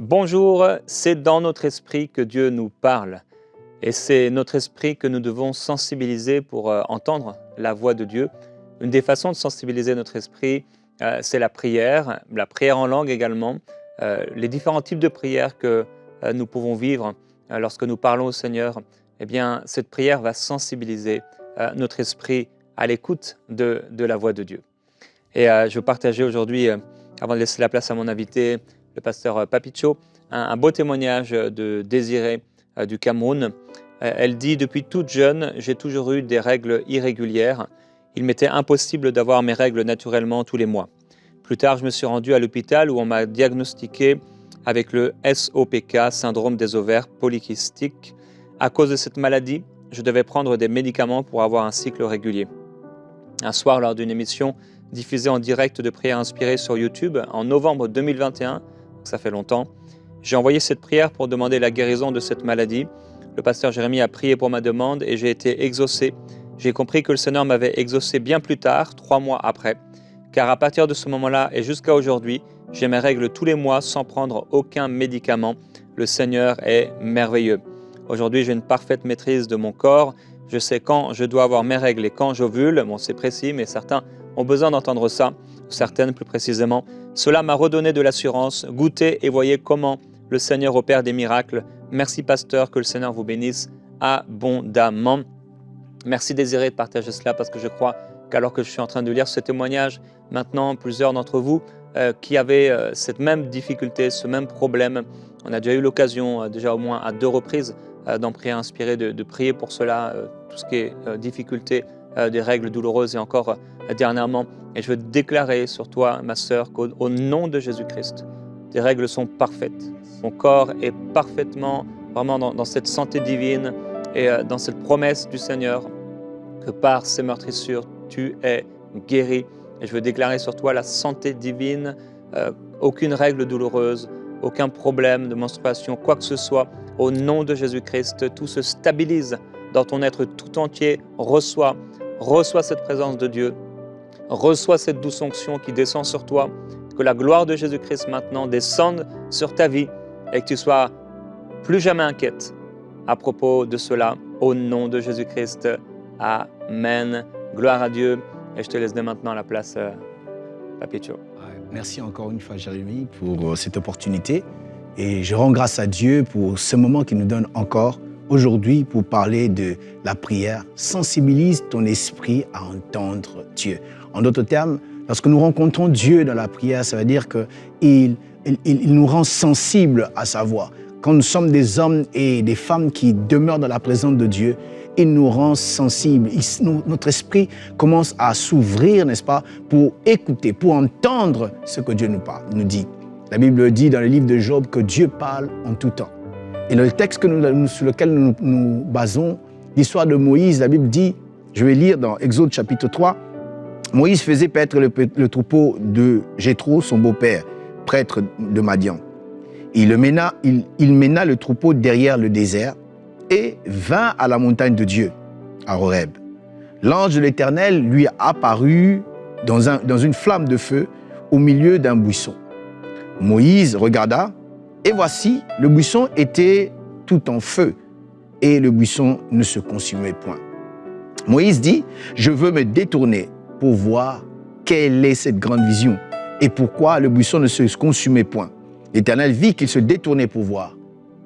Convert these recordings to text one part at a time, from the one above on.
Bonjour, c'est dans notre esprit que Dieu nous parle. Et c'est notre esprit que nous devons sensibiliser pour entendre la voix de Dieu. Une des façons de sensibiliser notre esprit, c'est la prière en langue également, les différents types de prières que nous pouvons vivre lorsque nous parlons au Seigneur. Eh bien, cette prière va sensibiliser notre esprit à l'écoute de la voix de Dieu. Et je veux partager aujourd'hui, avant de laisser la place à mon invité, le pasteur Papicho, un beau témoignage de Désirée du Cameroun. Elle dit « Depuis toute jeune, j'ai toujours eu des règles irrégulières. Il m'était impossible d'avoir mes règles naturellement tous les mois. Plus tard, je me suis rendu à l'hôpital où on m'a diagnostiqué avec le SOPK, syndrome des ovaires polykystiques. À cause de cette maladie, je devais prendre des médicaments pour avoir un cycle régulier. Un soir, lors d'une émission diffusée en direct de prière inspirée sur YouTube, en novembre 2021, ça fait longtemps, j'ai envoyé cette prière pour demander la guérison de cette maladie. Le pasteur Jérémie a prié pour ma demande et j'ai été exaucé. J'ai compris que le Seigneur m'avait exaucé bien plus tard, 3 mois après, car à partir de ce moment-là et jusqu'à aujourd'hui, j'ai mes règles tous les mois sans prendre aucun médicament. Le Seigneur est merveilleux. Aujourd'hui, j'ai une parfaite maîtrise de mon corps. Je sais quand je dois avoir mes règles et quand j'ovule. Bon, c'est précis, mais certains ont besoin d'entendre ça, certaines plus précisément. Cela m'a redonné de l'assurance. Goûtez et voyez comment le Seigneur opère des miracles. Merci pasteur, que le Seigneur vous bénisse abondamment. Merci Désiré de partager cela parce que je crois qu'alors que je suis en train de lire ce témoignage, maintenant plusieurs d'entre vous qui avaient cette même difficulté, ce même problème, on a déjà eu l'occasion, déjà au moins à 2 reprises, dans Prière inspirée, de prier pour cela, tout ce qui est difficulté, des règles douloureuses et encore dernièrement. Et je veux déclarer sur toi, ma sœur, qu'au nom de Jésus-Christ, tes règles sont parfaites. Ton corps est parfaitement, vraiment dans cette santé divine et dans cette promesse du Seigneur que par ses meurtrissures, tu es guéri. Et je veux déclarer sur toi la santé divine, aucune règle douloureuse, aucun problème de menstruation, quoi que ce soit. Au nom de Jésus-Christ, tout se stabilise dans ton être tout entier. Reçois cette présence de Dieu. Reçois cette douce onction qui descend sur toi. Que la gloire de Jésus-Christ maintenant descende sur ta vie et que tu sois plus jamais inquiète à propos de cela. Au nom de Jésus-Christ. Amen. Gloire à Dieu. Et je te laisse dès maintenant la place, Papicho. Merci encore une fois, Jérémie, pour cette opportunité. Et je rends grâce à Dieu pour ce moment qu'il nous donne encore aujourd'hui pour parler de la prière. Sensibilise ton esprit à entendre Dieu. En d'autres termes, lorsque nous rencontrons Dieu dans la prière, ça veut dire qu'il nous rend sensibles à sa voix. Quand nous sommes des hommes et des femmes qui demeurent dans la présence de Dieu, il nous rend sensibles. Notre esprit commence à s'ouvrir, n'est-ce pas, pour écouter, pour entendre ce que Dieu nous dit. La Bible dit dans le livre de Job que Dieu parle en tout temps. Et dans le texte sur lequel nous basons l'histoire de Moïse, la Bible dit, je vais lire dans Exode chapitre 3, Moïse faisait paître le troupeau de Jéthro, son beau-père, prêtre de Madian. Il mena le troupeau derrière le désert et vint à la montagne de Dieu, à Horeb. L'ange de l'Éternel lui apparut dans une flamme de feu au milieu d'un buisson. Moïse regarda, et voici, le buisson était tout en feu, et le buisson ne se consumait point. Moïse dit, je veux me détourner pour voir quelle est cette grande vision, et pourquoi le buisson ne se consumait point. L'Éternel vit qu'il se détournait pour voir,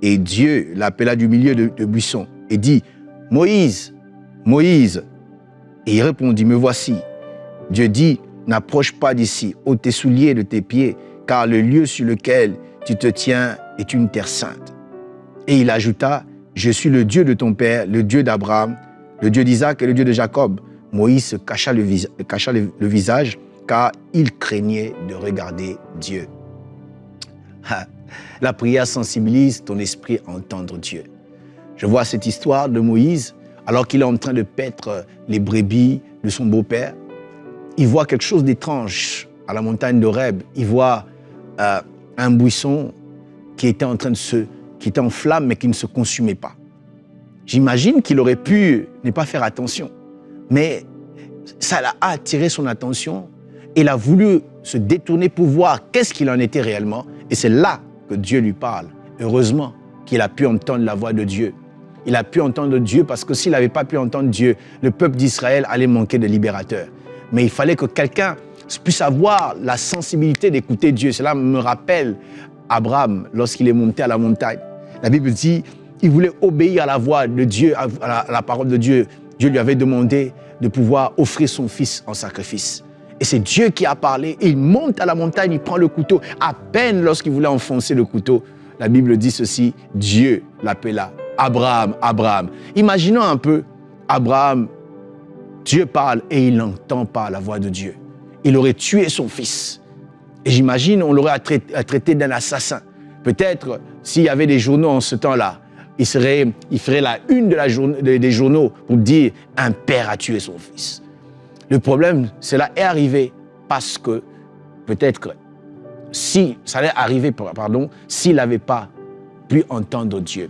et Dieu l'appela du milieu de buisson, et dit, Moïse, Moïse. Et il répondit, me voici. Dieu dit, n'approche pas d'ici, ôte tes souliers de tes pieds, car le lieu sur lequel tu te tiens est une terre sainte. Et il ajouta, je suis le Dieu de ton père, le Dieu d'Abraham, le Dieu d'Isaac et le Dieu de Jacob. Moïse se cacha le visage, car il craignait de regarder Dieu. La prière sensibilise ton esprit à entendre Dieu. Je vois cette histoire de Moïse, alors qu'il est en train de paître les brebis de son beau-père. Il voit quelque chose d'étrange à la montagne d'Horeb. Il voit un buisson qui était en flamme, mais qui ne se consumait pas. J'imagine qu'il aurait pu ne pas faire attention, mais ça a attiré son attention. Il a voulu se détourner pour voir qu'est-ce qu'il en était réellement. Et c'est là que Dieu lui parle. Heureusement qu'il a pu entendre la voix de Dieu. Il a pu entendre Dieu parce que s'il n'avait pas pu entendre Dieu, le peuple d'Israël allait manquer de libérateur. Mais il fallait que quelqu'un puisse avoir la sensibilité d'écouter Dieu. Cela me rappelle Abraham lorsqu'il est monté à la montagne. La Bible dit qu'il voulait obéir à la voix de Dieu, à la parole de Dieu. Dieu lui avait demandé de pouvoir offrir son fils en sacrifice. Et c'est Dieu qui a parlé. Il monte à la montagne, il prend le couteau. À peine lorsqu'il voulait enfoncer le couteau, la Bible dit ceci, Dieu l'appela. Abraham, Abraham. Imaginons un peu, Abraham, Dieu parle et il n'entend pas la voix de Dieu. Il aurait tué son fils. Et j'imagine, on l'aurait traité d'un assassin. Peut-être, s'il y avait des journaux en ce temps-là, il ferait la une des journaux pour dire « un père a tué son fils ». Le problème, cela est arrivé parce que, peut-être, s'il n'avait pas pu entendre Dieu.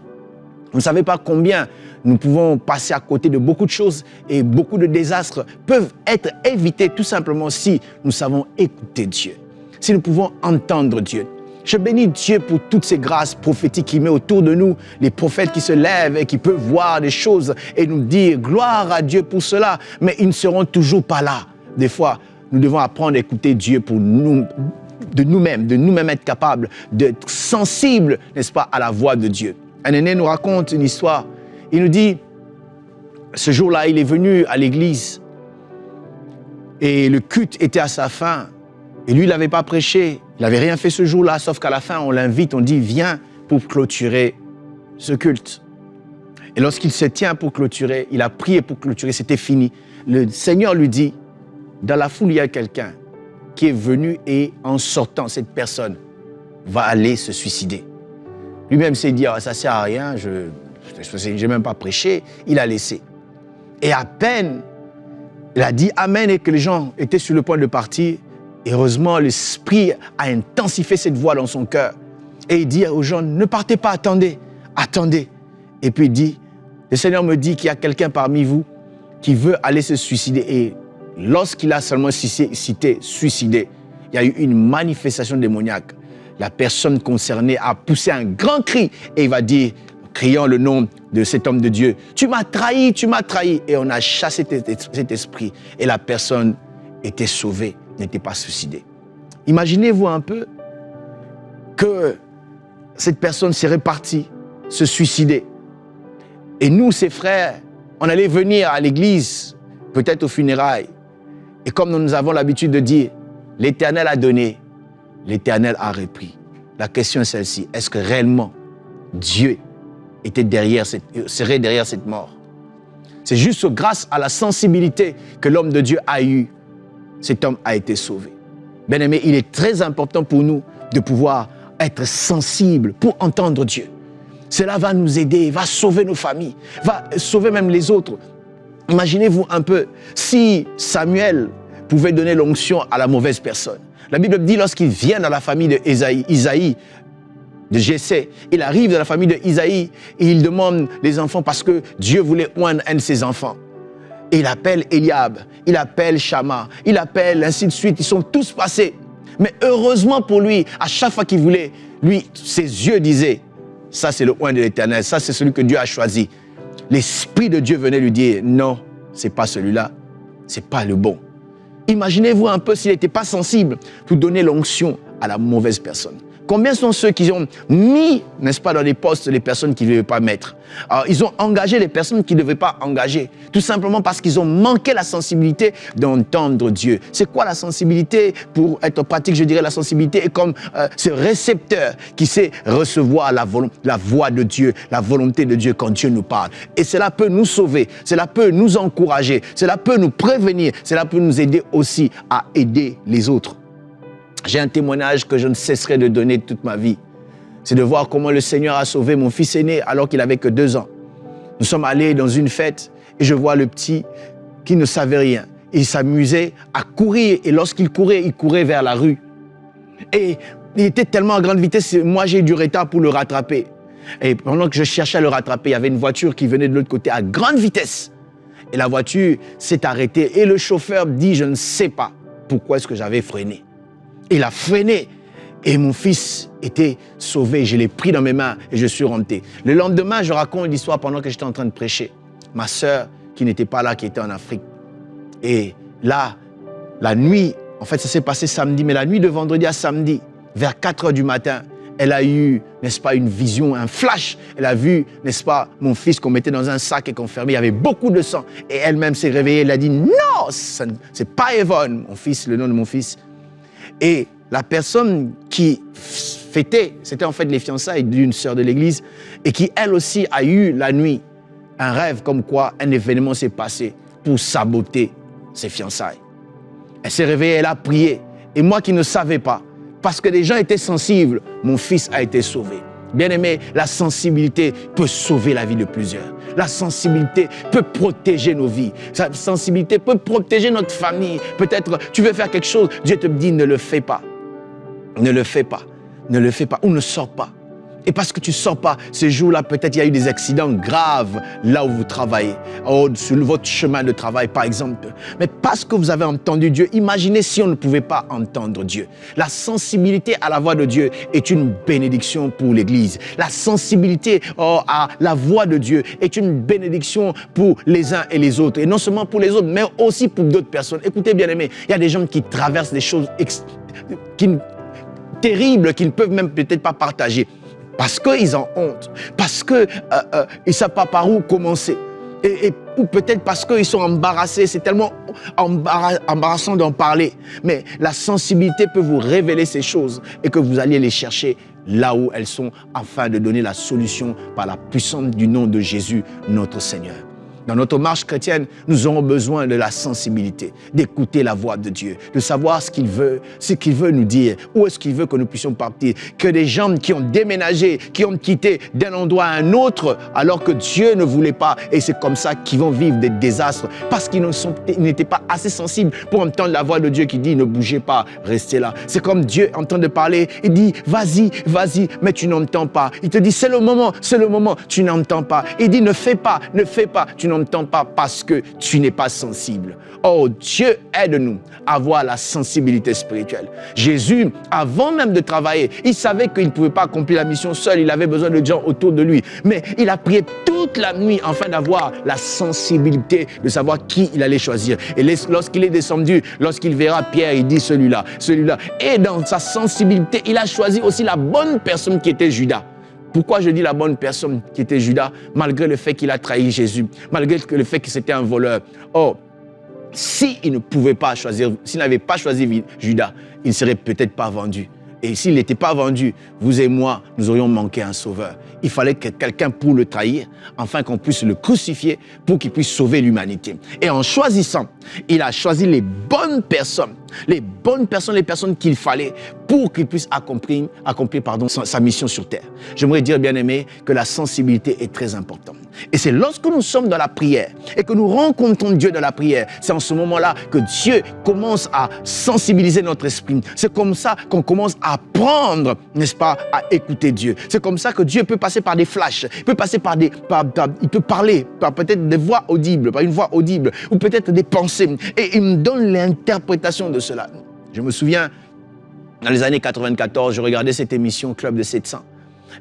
Vous ne savez pas combien nous pouvons passer à côté de beaucoup de choses et beaucoup de désastres peuvent être évités tout simplement si nous savons écouter Dieu, si nous pouvons entendre Dieu. Je bénis Dieu pour toutes ces grâces prophétiques qu'il met autour de nous, les prophètes qui se lèvent et qui peuvent voir des choses et nous dire gloire à Dieu pour cela, mais ils ne seront toujours pas là. Des fois, nous devons apprendre à écouter Dieu pour nous, de nous-mêmes être capables d'être sensibles, n'est-ce pas, à la voix de Dieu. Un aîné nous raconte une histoire. Il nous dit, ce jour-là, il est venu à l'église et le culte était à sa fin. Et lui, il n'avait pas prêché, il n'avait rien fait ce jour-là, sauf qu'à la fin, on l'invite, on dit, viens pour clôturer ce culte. Et lorsqu'il se tient pour clôturer, il a prié pour clôturer, c'était fini. Le Seigneur lui dit, dans la foule, il y a quelqu'un qui est venu et en sortant, cette personne va aller se suicider. Lui-même s'est dit, ça ne sert à rien, je n'ai même pas prêché, il a laissé. Et à peine, il a dit Amen et que les gens étaient sur le point de partir, heureusement, l'Esprit a intensifié cette voix dans son cœur. Et il dit aux gens, ne partez pas, attendez, attendez. Et puis il dit, le Seigneur me dit qu'il y a quelqu'un parmi vous qui veut aller se suicider. Et lorsqu'il a seulement cité suicider, il y a eu une manifestation démoniaque. La personne concernée a poussé un grand cri et il va dire, criant le nom de cet homme de Dieu, tu m'as trahi, tu m'as trahi. Et on a chassé cet esprit et la personne était sauvée, n'était pas suicidée. Imaginez-vous un peu que cette personne serait partie se suicider. Et nous, ses frères, on allait venir à l'église, peut-être aux funérailles. Et comme nous avons l'habitude de dire, l'Éternel a donné, l'Éternel a repris. La question est celle-ci, est-ce que réellement Dieu serait derrière cette mort? C'est juste grâce à la sensibilité que l'homme de Dieu a eue, cet homme a été sauvé. Bien-aimé, il est très important pour nous de pouvoir être sensibles pour entendre Dieu. Cela va nous aider, va sauver nos familles, va sauver même les autres. Imaginez-vous un peu si Samuel pouvait donner l'onction à la mauvaise personne. La Bible dit lorsqu'il vient dans la famille de Isaïe, de Jessé, il arrive dans la famille de Isaïe et il demande les enfants parce que Dieu voulait oindre un de ses enfants. Et il appelle Eliab, il appelle Shama, il appelle ainsi de suite, ils sont tous passés. Mais heureusement pour lui, à chaque fois qu'il voulait, lui, ses yeux disaient, ça c'est le oint de l'Éternel, ça c'est celui que Dieu a choisi. L'Esprit de Dieu venait lui dire, non, c'est pas celui-là, c'est pas le bon. Imaginez-vous un peu s'il n'était pas sensible pour donner l'onction à la mauvaise personne. Combien sont ceux qui ont mis, n'est-ce pas, dans les postes les personnes qu'ils ne devaient pas mettre? Alors, ils ont engagé les personnes qu'ils ne devaient pas engager, tout simplement parce qu'ils ont manqué la sensibilité d'entendre Dieu. C'est quoi la sensibilité? Pour être pratique, je dirais la sensibilité est comme ce récepteur qui sait recevoir la voix de Dieu, la volonté de Dieu quand Dieu nous parle. Et cela peut nous sauver, cela peut nous encourager, cela peut nous prévenir, cela peut nous aider aussi à aider les autres. J'ai un témoignage que je ne cesserai de donner toute ma vie. C'est de voir comment le Seigneur a sauvé mon fils aîné alors qu'il n'avait que 2 ans. Nous sommes allés dans une fête et je vois le petit qui ne savait rien. Il s'amusait à courir et lorsqu'il courait, il courait vers la rue. Et il était tellement à grande vitesse, moi j'ai eu du retard pour le rattraper. Et pendant que je cherchais à le rattraper, il y avait une voiture qui venait de l'autre côté à grande vitesse. Et la voiture s'est arrêtée et le chauffeur dit, je ne sais pas pourquoi est-ce que j'avais freiné. Il a freiné Et mon fils était sauvé. Je l'ai pris dans mes mains et je suis rentré. Le lendemain, je raconte l'histoire pendant que j'étais en train de prêcher. Ma sœur, qui n'était pas là, qui était en Afrique. Et là, la nuit, en fait, ça s'est passé samedi, mais la nuit de vendredi à samedi, vers 4 heures du matin, elle a eu, n'est-ce pas, une vision, un flash. Elle a vu, n'est-ce pas, mon fils qu'on mettait dans un sac et qu'on fermait. Il y avait beaucoup de sang. Et elle-même s'est réveillée. Elle a dit, non, c'est pas Evan, mon fils, le nom de mon fils. Et la personne qui fêtait, c'était en fait les fiançailles d'une sœur de l'église, et qui, elle aussi, a eu la nuit un rêve comme quoi un événement s'est passé pour saboter ses fiançailles. Elle s'est réveillée, elle a prié. Et moi qui ne savais pas, parce que les gens étaient sensibles, mon fils a été sauvé. Bien-aimé, la sensibilité peut sauver la vie de plusieurs. La sensibilité peut protéger nos vies. La sensibilité peut protéger notre famille. Peut-être tu veux faire quelque chose, Dieu te dit ne le fais pas. Ne le fais pas. Ne le fais pas ou ne sors pas. Et parce que tu ne sors pas, ces jours-là, peut-être il y a eu des accidents graves là où vous travaillez, sur votre chemin de travail par exemple. Mais parce que vous avez entendu Dieu, imaginez si on ne pouvait pas entendre Dieu. La sensibilité à la voix de Dieu est une bénédiction pour l'Église. La sensibilité à la voix de Dieu est une bénédiction pour les uns et les autres. Et non seulement pour les autres, mais aussi pour d'autres personnes. Écoutez bien aimés, il y a des gens qui traversent des choses terribles qu'ils ne peuvent même peut-être pas partager. Parce qu'ils ont honte, parce qu'ils ne savent pas par où commencer. Ou peut-être parce qu'ils sont embarrassés, c'est tellement embarrassant d'en parler. Mais la sensibilité peut vous révéler ces choses et que vous alliez les chercher là où elles sont afin de donner la solution par la puissance du nom de Jésus, notre Seigneur. Dans notre marche chrétienne, nous aurons besoin de la sensibilité, d'écouter la voix de Dieu, de savoir ce qu'il veut nous dire, où est-ce qu'il veut que nous puissions partir. Que des gens qui ont déménagé, qui ont quitté d'un endroit à un autre, alors que Dieu ne voulait pas, et c'est comme ça qu'ils vont vivre des désastres, parce qu'ils n'étaient pas assez sensibles pour entendre la voix de Dieu qui dit « ne bougez pas, restez là ». C'est comme Dieu entend de parler, il dit « vas-y, vas-y », mais tu n'entends pas. Il te dit « c'est le moment, tu n'entends pas ». Il dit « ne fais pas, tu n'entends pas parce que tu n'es pas sensible. Oh, Dieu aide-nous à avoir la sensibilité spirituelle. Jésus, avant même de travailler, il savait qu'il ne pouvait pas accomplir la mission seul, il avait besoin de gens autour de lui. Mais il a prié toute la nuit afin d'avoir la sensibilité de savoir qui il allait choisir. Et lorsqu'il est descendu, lorsqu'il verra Pierre, il dit celui-là, celui-là. Et dans sa sensibilité, il a choisi aussi la bonne personne qui était Judas. Pourquoi je dis la bonne personne qui était Judas, malgré le fait qu'il a trahi Jésus, malgré le fait que c'était un voleur. Oh, s'il ne pouvait pas choisir, s'il n'avait pas choisi Judas, il ne serait peut-être pas vendu. Et s'il n'était pas vendu, vous et moi, nous aurions manqué un sauveur. Il fallait que quelqu'un pour le trahir, afin qu'on puisse le crucifier, pour qu'il puisse sauver l'humanité. Et en choisissant, il a choisi les personnes qu'il fallait pour qu'il puisse accomplir sa mission sur terre. J'aimerais dire, bien aimé, que la sensibilité est très importante. Et c'est lorsque nous sommes dans la prière et que nous rencontrons Dieu dans la prière, c'est en ce moment-là que Dieu commence à sensibiliser notre esprit. C'est comme ça qu'on commence à apprendre, n'est-ce pas, à écouter Dieu. C'est comme ça que Dieu peut passer par des flashs, il peut passer il peut parler par peut-être des voix audibles, par une voix audible, ou peut-être des pensées. Et il me donne l'interprétation de cela. Je me souviens, dans les années 94, je regardais cette émission Club de 700.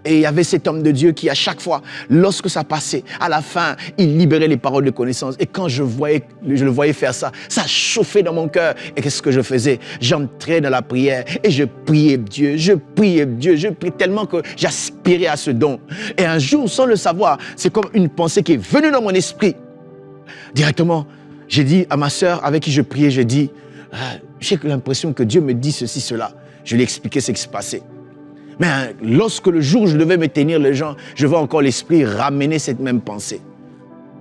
Et il y avait cet homme de Dieu qui, à chaque fois, lorsque ça passait, à la fin, il libérait les paroles de connaissance. Et quand je le voyais faire ça, ça chauffait dans mon cœur. Et qu'est-ce que je faisais? J'entrais dans la prière et je priais Dieu, je priais tellement que j'aspirais à ce don. Et un jour, sans le savoir, c'est comme une pensée qui est venue dans mon esprit. Directement, j'ai dit à ma sœur avec qui je priais, j'ai dit, j'ai l'impression que Dieu me dit ceci, cela. Je lui ai expliqué ce qui se passait. Mais lorsque le jour où je devais me tenir les gens, je vois encore l'esprit ramener cette même pensée.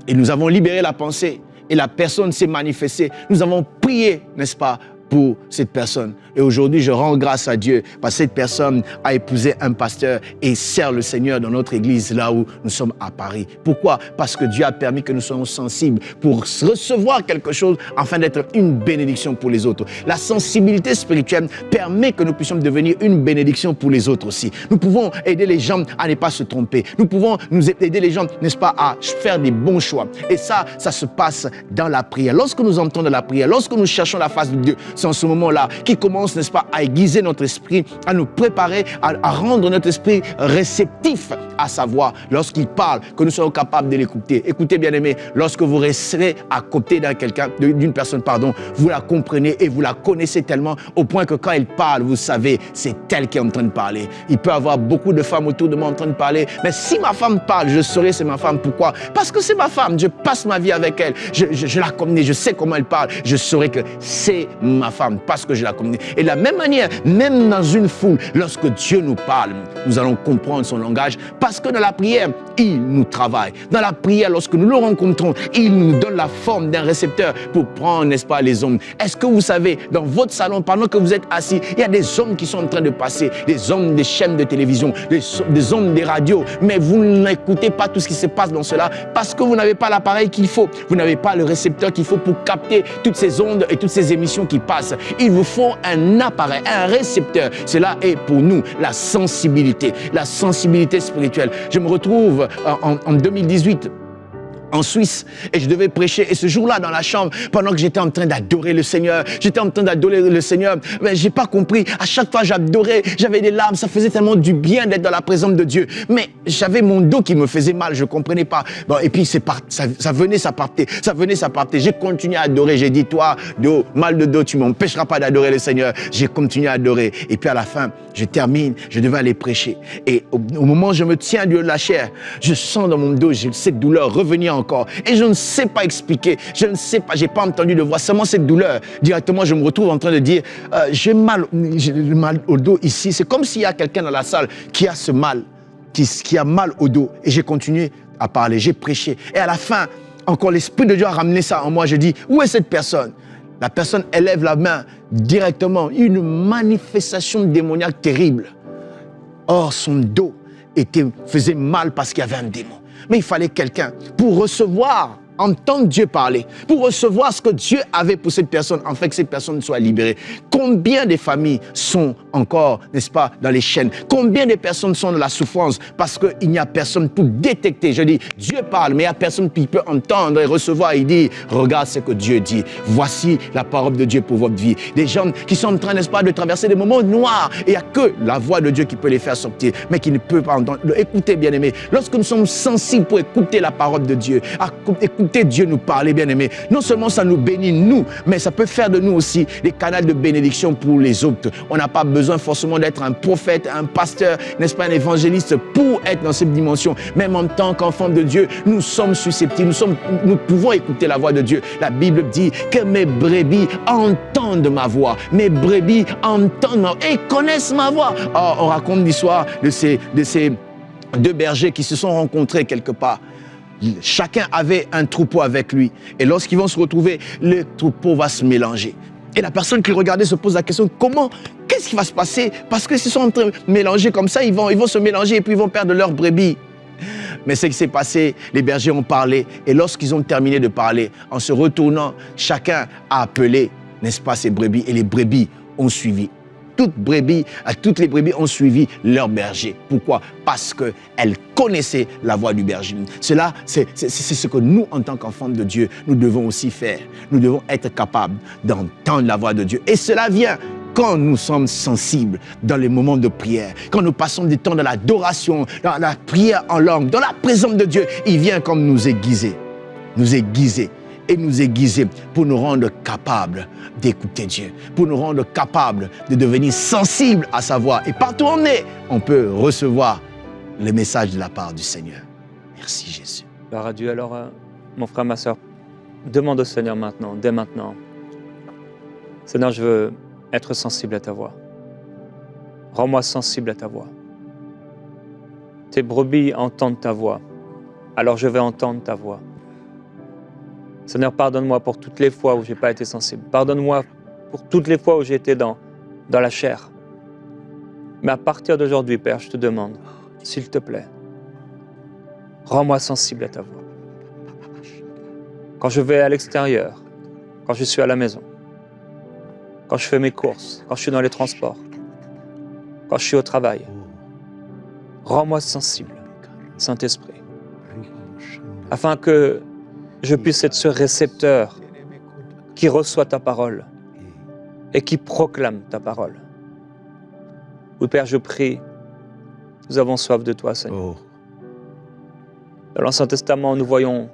Et nous avons libéré la pensée et la personne s'est manifestée. Nous avons prié, n'est-ce pas, pour cette personne. Et aujourd'hui, je rends grâce à Dieu parce que cette personne a épousé un pasteur et sert le Seigneur dans notre église là où nous sommes à Paris. Pourquoi? Parce que Dieu a permis que nous soyons sensibles pour recevoir quelque chose afin d'être une bénédiction pour les autres. La sensibilité spirituelle permet que nous puissions devenir une bénédiction pour les autres aussi. Nous pouvons aider les gens à ne pas se tromper. Nous pouvons aider les gens, n'est-ce pas, à faire des bons choix. Et ça se passe dans la prière. Lorsque nous entrons dans la prière, lorsque nous cherchons la face de Dieu, c'est en ce moment-là qu'il commence, n'est-ce pas, à aiguiser notre esprit, à nous préparer, à rendre notre esprit réceptif à sa voix. Lorsqu'il parle, que nous soyons capables de l'écouter. Écoutez, bien-aimés, lorsque vous resterez à côté d'une personne, vous la comprenez et vous la connaissez tellement au point que quand elle parle, vous savez, c'est elle qui est en train de parler. Il peut y avoir beaucoup de femmes autour de moi en train de parler, mais si ma femme parle, je saurai c'est ma femme. Pourquoi? Parce que c'est ma femme, je passe ma vie avec elle, je la connais, je sais comment elle parle, je saurai que c'est ma femme parce que je la connais. Et de la même manière, même dans une foule, lorsque Dieu nous parle, nous allons comprendre son langage parce que dans la prière, il nous travaille. Dans la prière, lorsque nous le rencontrons, il nous donne la forme d'un récepteur pour prendre, n'est-ce pas, les hommes. Est-ce que vous savez, dans votre salon, pendant que vous êtes assis, il y a des hommes qui sont en train de passer, des hommes des chaînes de télévision, des hommes des radios, mais vous n'écoutez pas tout ce qui se passe dans cela parce que vous n'avez pas l'appareil qu'il faut, vous n'avez pas le récepteur qu'il faut pour capter toutes ces ondes et toutes ces émissions qui passent. Il vous faut un appareil, un récepteur. Cela est pour nous la sensibilité spirituelle. Je me retrouve en 2018 en Suisse et je devais prêcher et ce jour-là dans la chambre pendant que j'étais en train d'adorer le Seigneur, mais j'ai pas compris, à chaque fois j'adorais, j'avais des larmes, ça faisait tellement du bien d'être dans la présence de Dieu, mais j'avais mon dos qui me faisait mal, je comprenais pas. Bon, et puis ça venait, ça partait, j'ai continué à adorer, j'ai dit toi, dos, mal de dos, tu m'empêcheras pas d'adorer le Seigneur. J'ai continué à adorer et puis à la fin, je termine, je devais aller prêcher et au moment où je me tiens du haut de la chair, je sens dans mon dos cette douleur revenir encore. Et je ne sais pas expliquer, je ne sais pas, j'ai pas entendu de voix, seulement cette douleur. Directement, je me retrouve en train de dire, j'ai mal au dos ici. C'est comme s'il y a quelqu'un dans la salle qui a ce mal, qui a mal au dos. Et j'ai continué à parler, j'ai prêché. Et à la fin, encore l'Esprit de Dieu a ramené ça en moi. Je dis, où est cette personne? La personne élève la main directement. Une manifestation démoniaque terrible. Or, son dos faisait mal parce qu'il y avait un démon. Mais il fallait quelqu'un pour recevoir, entendre Dieu parler, pour recevoir ce que Dieu avait pour cette personne, afin que cette personne soit libérée. Combien de familles sont encore, n'est-ce pas, dans les chaînes? Combien de personnes sont dans la souffrance parce qu'il n'y a personne pour détecter? Je dis, Dieu parle, mais il n'y a personne qui peut entendre et recevoir. Il dit, regarde ce que Dieu dit. Voici la parole de Dieu pour votre vie. Des gens qui sont en train, n'est-ce pas, de traverser des moments noirs. Et il n'y a que la voix de Dieu qui peut les faire sortir, mais qui ne peut pas entendre. Écoutez, bien-aimés, lorsque nous sommes sensibles pour écouter la parole de Dieu, écouter Dieu nous parler, bien-aimés, non seulement ça nous bénit, nous, mais ça peut faire de nous aussi des canaux de bénédiction pour les autres. On n'a pas besoin forcément d'être un prophète, un pasteur, n'est-ce pas, un évangéliste pour être dans cette dimension. Même en tant qu'enfant de Dieu, nous sommes susceptibles, nous pouvons écouter la voix de Dieu. La Bible dit que mes brebis entendent ma voix. Mes brebis entendent ma voix et connaissent ma voix. Oh, on raconte l'histoire de ces deux bergers qui se sont rencontrés quelque part. Chacun avait un troupeau avec lui. Et lorsqu'ils vont se retrouver, le troupeau va se mélanger. Et la personne qui regardait se pose la question, qu'est-ce qui va se passer? Parce que s'ils sont en train de mélanger comme ça, ils vont se mélanger et puis ils vont perdre leurs brebis. Mais ce qui s'est passé, les bergers ont parlé. Et lorsqu'ils ont terminé de parler, en se retournant, chacun a appelé, n'est-ce pas, ses brebis. Et les brebis ont suivi. Toutes les brebis ont suivi leur berger. Pourquoi? Parce qu'elles connaissaient la voix du berger. Cela, c'est ce que nous, en tant qu'enfants de Dieu, nous devons aussi faire. Nous devons être capables d'entendre la voix de Dieu. Et cela vient quand nous sommes sensibles dans les moments de prière, quand nous passons du temps dans l'adoration, dans la prière en langue, dans la présence de Dieu, il vient comme nous aiguiser et nous aiguiser pour nous rendre capables d'écouter Dieu, pour nous rendre capables de devenir sensibles à sa voix. Et partout où on est, on peut recevoir le message de la part du Seigneur. Merci Jésus. Gloire à Dieu. Alors, mon frère, ma soeur, demande au Seigneur maintenant, dès maintenant. Seigneur, je veux être sensible à ta voix. Rends-moi sensible à ta voix. Tes brebis entendent ta voix, alors je vais entendre ta voix. Seigneur, pardonne-moi pour toutes les fois où je n'ai pas été sensible. Pardonne-moi pour toutes les fois où j'ai été dans la chair. Mais à partir d'aujourd'hui, Père, je te demande, s'il te plaît, rends-moi sensible à ta voix. Quand je vais à l'extérieur, quand je suis à la maison, quand je fais mes courses, quand je suis dans les transports, quand je suis au travail, rends-moi sensible, Saint-Esprit, afin que je puisse être ce récepteur qui reçoit ta parole et qui proclament ta parole. Oui, Père, je prie, nous avons soif de toi, Seigneur. Oh. Dans l'Ancien Testament, nous voyons,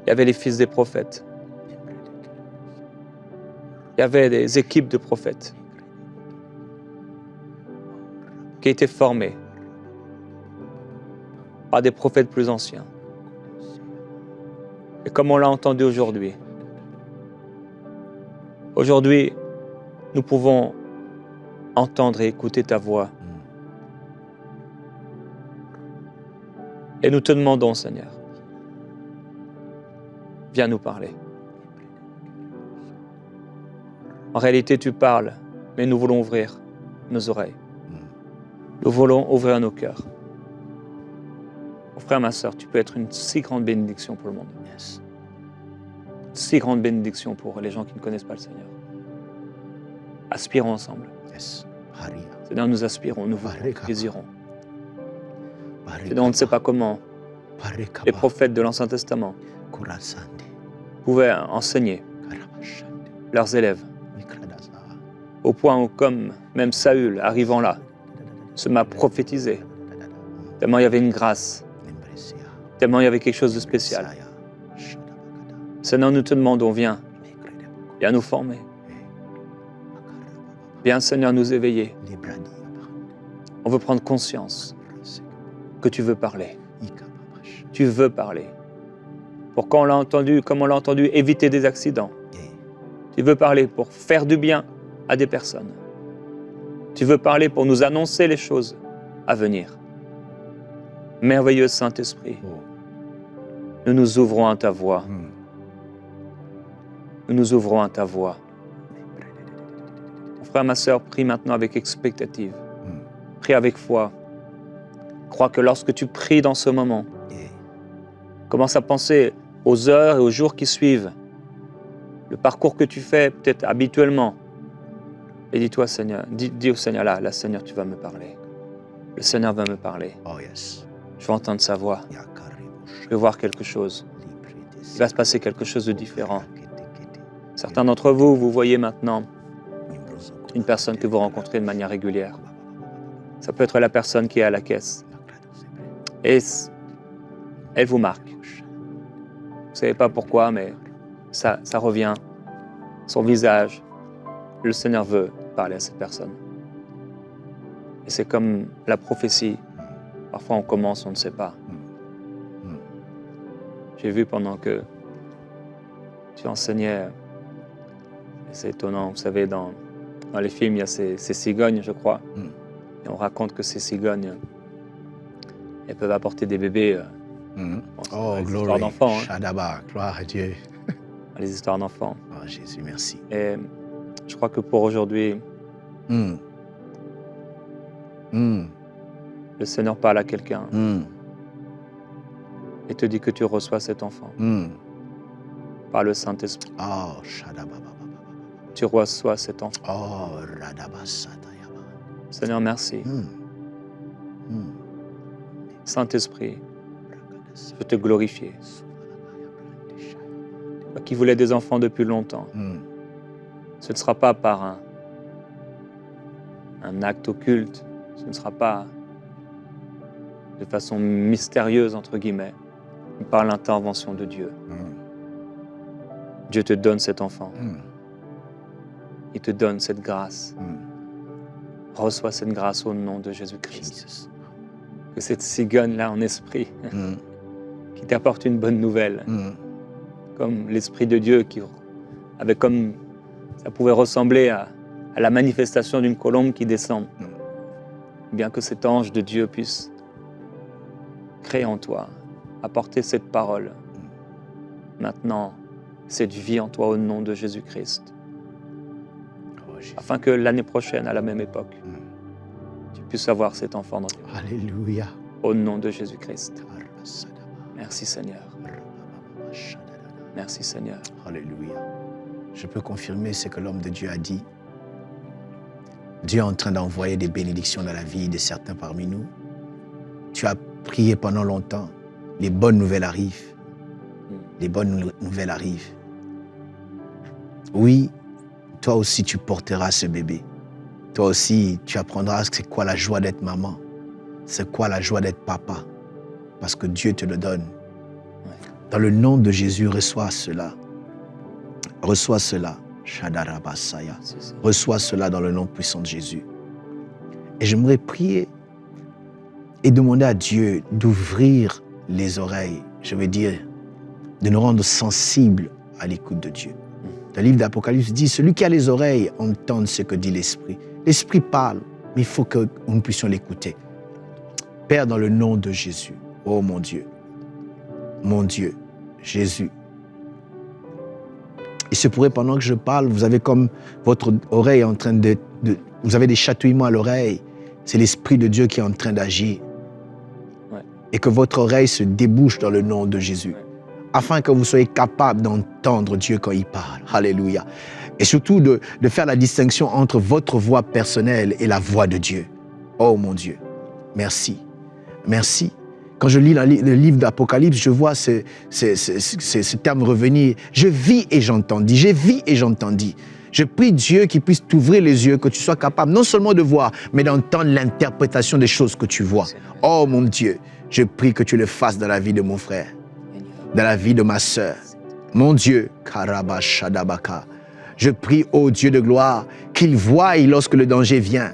il y avait les fils des prophètes. Il y avait des équipes de prophètes qui étaient formés par des prophètes plus anciens. Et comme on l'a entendu aujourd'hui, nous pouvons entendre et écouter ta voix. Et nous te demandons, Seigneur, viens nous parler. En réalité, tu parles, mais nous voulons ouvrir nos oreilles. Nous voulons ouvrir nos cœurs. Mon frère, ma sœur, tu peux être une si grande bénédiction pour le monde. Yes. Une si grande bénédiction pour les gens qui ne connaissent pas le Seigneur. Aspirons ensemble. Yes. Seigneur, nous aspirons, nous voulons, nous désirons. Seigneur, on ne sait pas comment les prophètes de l'Ancien Testament pouvaient enseigner leurs élèves, au point où, comme même Saül, arrivant là, se m'a prophétisé, tellement il y avait une grâce, tellement il y avait quelque chose de spécial. Seigneur, nous te demandons, viens nous former. Viens, Seigneur, nous éveiller. On veut prendre conscience que tu veux parler. Tu veux parler. Pour quand on l'a entendu, comme on l'a entendu, éviter des accidents. Tu veux parler pour faire du bien à des personnes. Tu veux parler pour nous annoncer les choses à venir. Merveilleux Saint-Esprit, nous nous ouvrons à ta voix. Nous nous ouvrons à ta voix. Mon frère, ma sœur, prie maintenant avec expectative. Prie avec foi. Crois que lorsque tu pries dans ce moment, commence à penser aux heures et aux jours qui suivent, le parcours que tu fais peut-être habituellement. Et dis-toi, Seigneur, dis au Seigneur, là, Seigneur, tu vas me parler. Le Seigneur va me parler. Oh yes. Je vais entendre sa voix. Je vais voir quelque chose. Il va se passer quelque chose de différent. Certains d'entre vous, vous voyez maintenant une personne que vous rencontrez de manière régulière. Ça peut être la personne qui est à la caisse. Et elle vous marque. Vous ne savez pas pourquoi, mais ça revient. Son visage. Le Seigneur veut parler à cette personne. Et c'est comme la prophétie. Parfois on commence, on ne sait pas. J'ai vu pendant que tu enseignais, et c'est étonnant, vous savez, dans les films, il y a ces cigognes, je crois. Et on raconte que ces cigognes, elles peuvent apporter des bébés. Oh, les glory. histoires d'enfants. Hein. Shadaba, gloire à Dieu. Les histoires d'enfants. Oh, Jésus, merci. Et je crois que pour aujourd'hui, le Seigneur parle à quelqu'un et te dit que tu reçois cet enfant par le Saint-Esprit. Oh, Shadaba. Tu reçois cet enfant. Oh, Radaba Satayaba. Seigneur, merci. Saint-Esprit, je veux te glorifier. Toi qui voulais des enfants depuis longtemps, ce ne sera pas par un acte occulte, ce ne sera pas de façon mystérieuse, entre guillemets, mais par l'intervention de Dieu. Dieu te donne cet enfant. Il te donne cette grâce. Reçois cette grâce au nom de Jésus-Christ. Que cette cigogne-là en esprit, qui t'apporte une bonne nouvelle, comme l'Esprit de Dieu, comme ça pouvait ressembler à la manifestation d'une colombe qui descend. Bien que cet ange de Dieu puisse créer en toi, apporter cette parole. Maintenant, cette vie en toi au nom de Jésus-Christ. Afin que l'année prochaine, à la même époque, tu puisses avoir cet enfant dans tes mains. Alléluia. Au nom de Jésus-Christ. Merci Seigneur. Merci Seigneur. Alléluia. Je peux confirmer ce que l'homme de Dieu a dit. Dieu est en train d'envoyer des bénédictions dans la vie de certains parmi nous. Tu as prié pendant longtemps. Les bonnes nouvelles arrivent. Les bonnes nouvelles arrivent. Oui, toi aussi tu porteras ce bébé. Toi aussi tu apprendras c'est quoi la joie d'être maman. C'est quoi la joie d'être papa. Parce que Dieu te le donne. Dans le nom de Jésus, reçois cela. Reçois cela. Shadarabasaya. Reçois cela dans le nom puissant de Jésus. Et j'aimerais prier et demander à Dieu d'ouvrir les oreilles, je veux dire, de nous rendre sensibles à l'écoute de Dieu. Le livre d'Apocalypse dit, celui qui a les oreilles entende ce que dit l'Esprit. L'Esprit parle, mais il faut que nous puissions l'écouter. Père, dans le nom de Jésus, oh mon Dieu, Jésus. Il se pourrait pendant que je parle, vous avez comme votre oreille en train vous avez des chatouillements à l'oreille. C'est l'Esprit de Dieu qui est en train d'agir. Ouais. Et que votre oreille se débouche dans le nom de Jésus. Ouais. Afin que vous soyez capable d'entendre Dieu quand il parle. Alléluia. Et surtout de faire la distinction entre votre voix personnelle et la voix de Dieu. Oh mon Dieu, merci. Merci. Quand je lis le livre d'Apocalypse, je vois ce terme revenir. Je vis et j'entendis. Je vis et j'entendis. Je prie Dieu qu'il puisse t'ouvrir les yeux, que tu sois capable non seulement de voir, mais d'entendre l'interprétation des choses que tu vois. Oh mon Dieu, je prie que tu le fasses dans la vie de mon frère, dans la vie de ma sœur. Mon Dieu, Karabashadabaka. Je prie au Dieu de gloire qu'il voie lorsque le danger vient,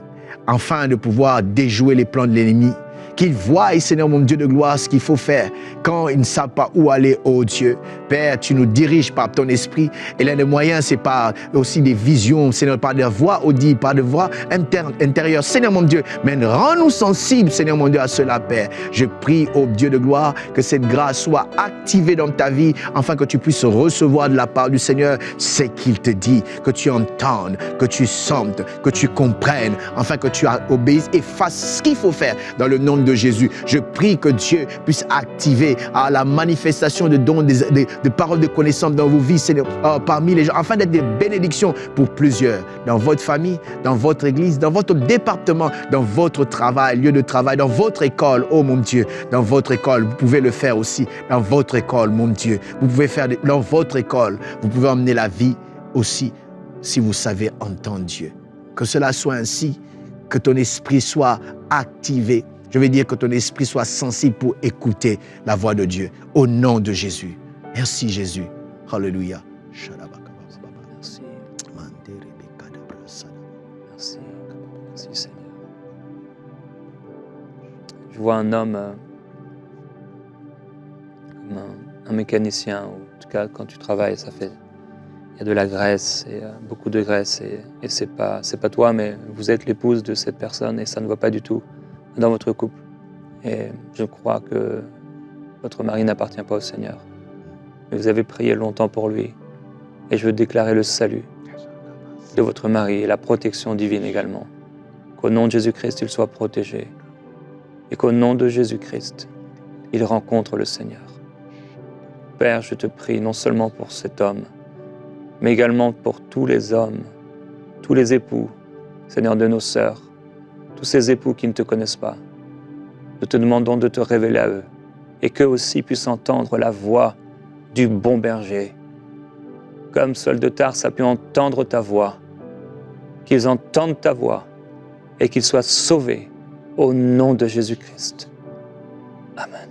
afin de pouvoir déjouer les plans de l'ennemi. Qu'il voie, Seigneur mon Dieu de gloire, ce qu'il faut faire quand ils ne savent pas où aller, oh Dieu. Père, tu nous diriges par ton esprit. Et l'un des moyens, c'est par aussi des visions, Seigneur, par des voix audibles, par des voix intérieures. Seigneur mon Dieu, mais rends-nous sensibles, Seigneur mon Dieu, à cela, Père. Je prie, oh Dieu de gloire, que cette grâce soit activée dans ta vie, afin que tu puisses recevoir de la part du Seigneur ce qu'il te dit, que tu entendes, que tu sentes, que tu comprennes, afin que tu obéisses et fasses ce qu'il faut faire dans le nom de Jésus. Je prie que Dieu puisse activer la manifestation de dons, de paroles de connaissance dans vos vies, Seigneur, parmi les gens, afin d'être des bénédictions pour plusieurs, dans votre famille, dans votre église, dans votre département, dans votre travail, lieu de travail, dans votre école, oh mon Dieu, dans votre école, vous pouvez le faire aussi, dans votre école, mon Dieu, vous pouvez faire dans votre école, vous pouvez emmener la vie aussi, si vous savez entendre Dieu. Que cela soit ainsi, que ton esprit soit activé. Je veux dire que ton esprit soit sensible pour écouter la voix de Dieu. Au nom de Jésus. Merci Jésus. Alléluia. Merci. Merci. Merci Seigneur. Je vois un homme comme un mécanicien, ou en tout cas quand tu travailles, il y a de la graisse, et beaucoup de graisse, et c'est pas toi, mais vous êtes l'épouse de cette personne et ça ne va pas du tout dans votre couple. Et je crois que votre mari n'appartient pas au Seigneur. Mais vous avez prié longtemps pour lui. Et je veux déclarer le salut de votre mari et la protection divine également. Qu'au nom de Jésus-Christ, il soit protégé. Et qu'au nom de Jésus-Christ, il rencontre le Seigneur. Père, je te prie non seulement pour cet homme, mais également pour tous les hommes, tous les époux, Seigneur, de nos sœurs, tous ces époux qui ne te connaissent pas. Nous te demandons de te révéler à eux et qu'eux aussi puissent entendre la voix du bon berger. Comme Saul de Tarse a pu entendre ta voix, qu'ils entendent ta voix et qu'ils soient sauvés au nom de Jésus-Christ. Amen.